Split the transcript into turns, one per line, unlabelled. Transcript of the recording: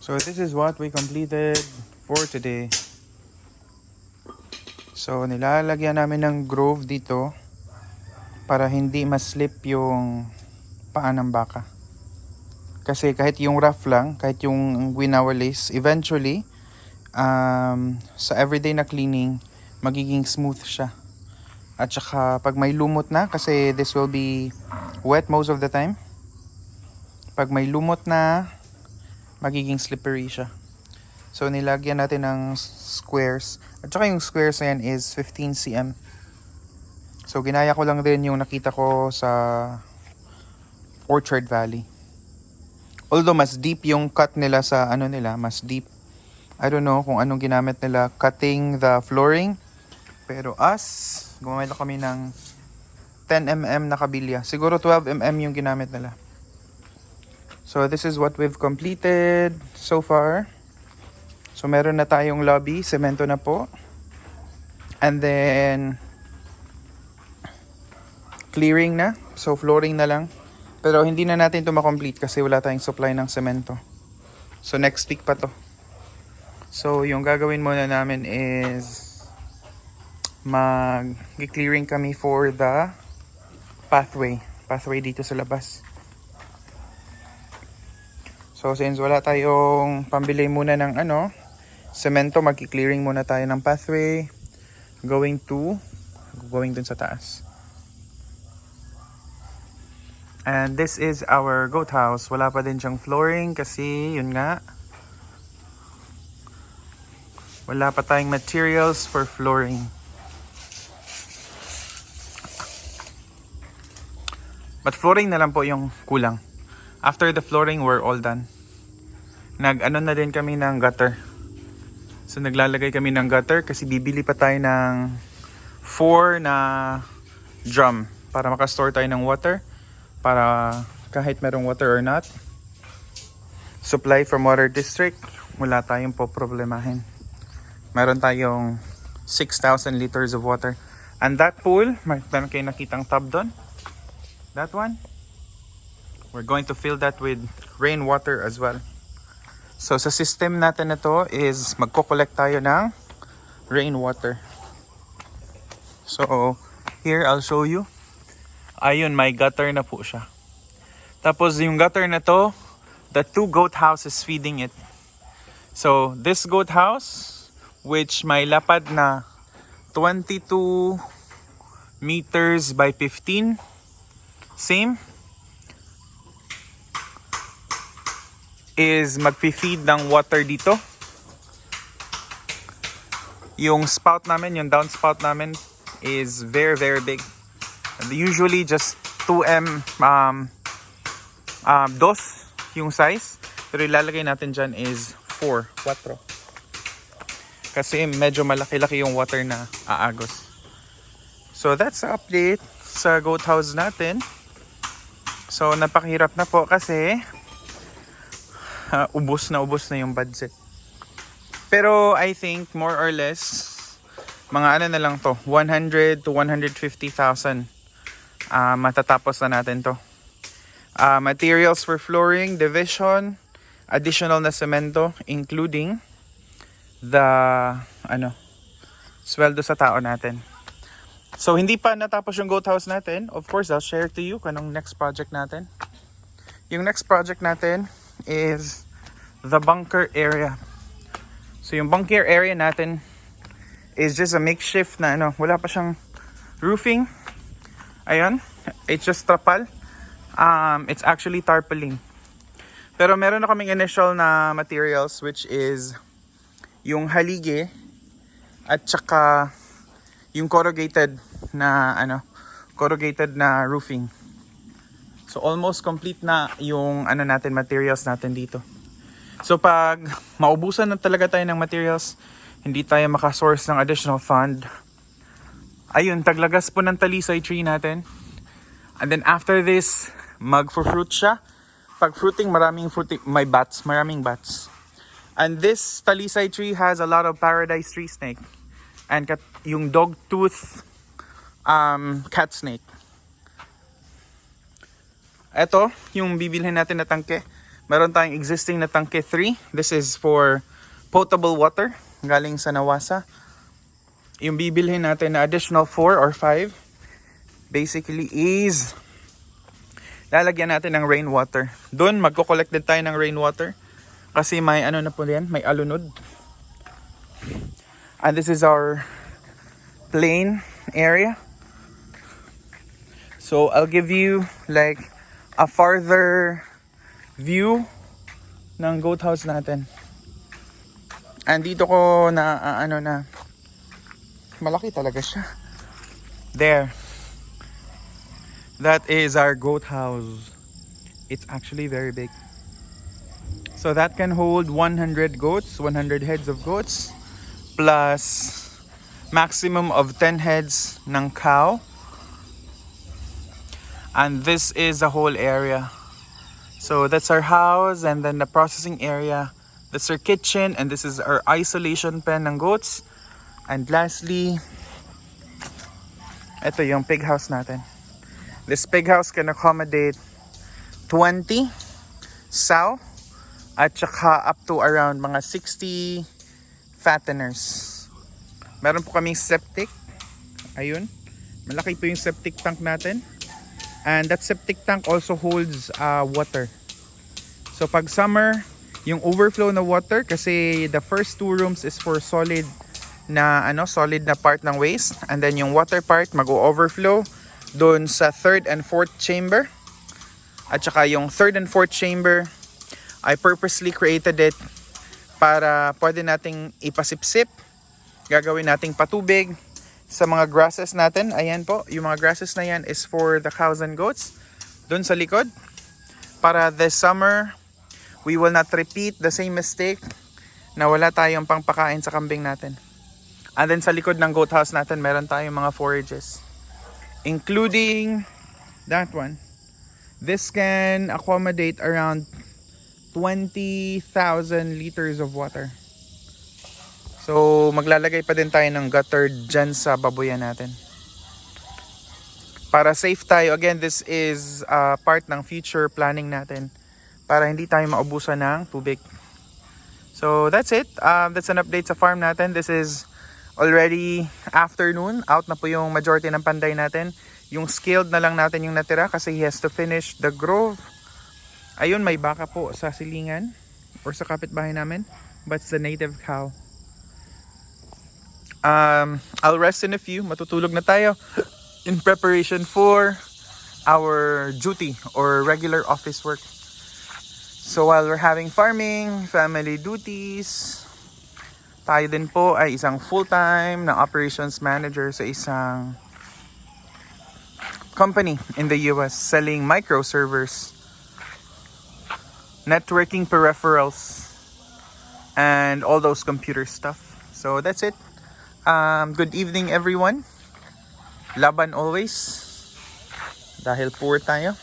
So this is what we completed for today. So nilalagyan namin ng groove dito para hindi ma-slip yung paa ng baka. Kasi kahit yung rough lang, kahit yung winawalis, eventually sa everyday na cleaning, magiging smooth siya. At saka pag may lumot na, kasi this will be wet most of the time, pag may lumot na, magiging slippery siya. So nilagyan natin ng squares. At saka yung squares na yan is 15 cm. So ginaya ko lang din yung nakita ko sa Orchard Valley. Although mas deep yung cut nila sa mas deep. I don't know kung anong ginamit nila cutting the flooring. Pero gumamit kami ng 10mm na kabilya. Siguro 12mm yung ginamit nila. So this is what we've completed so far. So meron na tayong lobby, semento na po. And then clearing na. So flooring na lang. Pero hindi na natin ito ma-complete kasi wala tayong supply ng semento. So next week pa to. So yung gagawin muna namin is mag-clearing kami for the pathway dito sa labas. So since wala tayong pambili muna ng semento, mag-clearing muna tayo ng pathway going dun sa taas. And this is our goat house. Wala pa din siyang flooring kasi yun nga, wala pa tayong materials for flooring. But flooring na lang po yung kulang. After the flooring, we're all done. Nag-ano na din kami ng gutter. So naglalagay kami ng gutter kasi bibili pa tayo ng 4 na drum para makastore tayo ng water. Para kahit merong water or not, supply from water district, wala tayong po problemahin. Meron tayong 6,000 liters of water. And that pool, meron kayo nakitang tub doon. That one, we're going to fill that with rainwater as well. So sa system natin na to is magko-collect tayo ng rainwater. So here I'll show you. Ayun, may gutter na po siya. Tapos yung gutter na to, the 2 goat houses feeding it. So this goat house, which may lapad na 22 meters by 15, same, is magpi-feed ng water dito. Yung spout namin, yung downspout namin is very very big. Usually just 2M dos yung size. Pero ilalagay natin dyan is 4. Kasi medyo malaki-laki yung water na aagos. So that's the update sa goat house natin. So napakahirap na po kasi ubos na yung budget. Pero I think more or less mga na lang to, 100 to 150,000. Matatapos na natin to. Materials for flooring, division, additional na semento, including the sweldo sa tao natin. So hindi pa natapos yung goat house natin. Of course, I'll share to you kanong next project natin. Yung next project natin is the bunker area. So yung bunker area natin is just a makeshift na wala pa siyang roofing. Ayun, it's just trapal. It's actually tarpaulin. Pero meron na kaming initial na materials which is yung halige at saka yung corrugated na roofing. So almost complete na yung materials natin dito. So pag maubusan na talaga tayo ng materials, hindi tayo makasource ng additional fund, ayun, taglagas po ng talisay tree natin. And then after this, mag-fruit siya. Pag fruiting, maraming bats. And this talisay tree has a lot of paradise tree snake. And yung dog tooth cat snake. Ito, yung bibilhin natin na tangke. Meron tayong existing na tangke 3. This is for potable water galing sa Nawasa. Yung bibilhin natin na additional 4 or 5 basically is lalagyan natin ng rainwater. Doon magko-collect din tayo ng rainwater kasi may ano na po yan, may alunod. And this is our plain area. So I'll give you like a farther view ng goat house natin. And dito ko na ano na malaki talaga siya. There. That is our goat house. It's actually very big. So that can hold 100 goats, 100 heads of goats, plus maximum of 10 heads ng cow. And this is the whole area. So that's our house, and then the processing area. That's our kitchen, and this is our isolation pen ng goats. And lastly, ito yung pig house natin. This pig house can accommodate 20 sow at saka up to around mga 60 fatteners. Meron po kaming septic. Ayun. Malaki po yung septic tank natin. And that septic tank also holds water. So pag summer, yung overflow na water, kasi the first 2 rooms is for solid na part ng waste, and then yung water part mag-overflow doon sa 3rd and 4th chamber. At saka yung 3rd and 4th chamber, I purposely created it para pwede nating ipasipsip. Gagawin nating patubig sa mga grasses natin. Ayan po, yung mga grasses na yan is for the cows and goats. Doon sa likod, para this summer, we will not repeat the same mistake na wala tayong pangpakain sa kambing natin. And then sa likod ng goat house natin, meron tayong mga forages, including that one. This can accommodate around 20,000 liters of water. So maglalagay pa din tayo ng gutter dyan sa baboyan natin. Para safe tayo, again, this is part ng future planning natin para hindi tayo maubusan ng tubig. So that's it. That's an update sa farm natin. This is already afternoon. Out na po yung majority ng panday natin. Yung scaled na lang natin yung natira kasi he has to finish the grove. Ayun, may baka po sa silingan or sa kapitbahay namin. But it's the native cow. I'll rest in a few. Matutulog na tayo in preparation for our duty or regular office work. So while we're having farming, family duties, tayo din po ay isang full-time na operations manager sa isang company in the US selling microservers, networking peripherals, and all those computer stuff. So that's it. Good evening everyone. Laban always. Dahil poor tayo.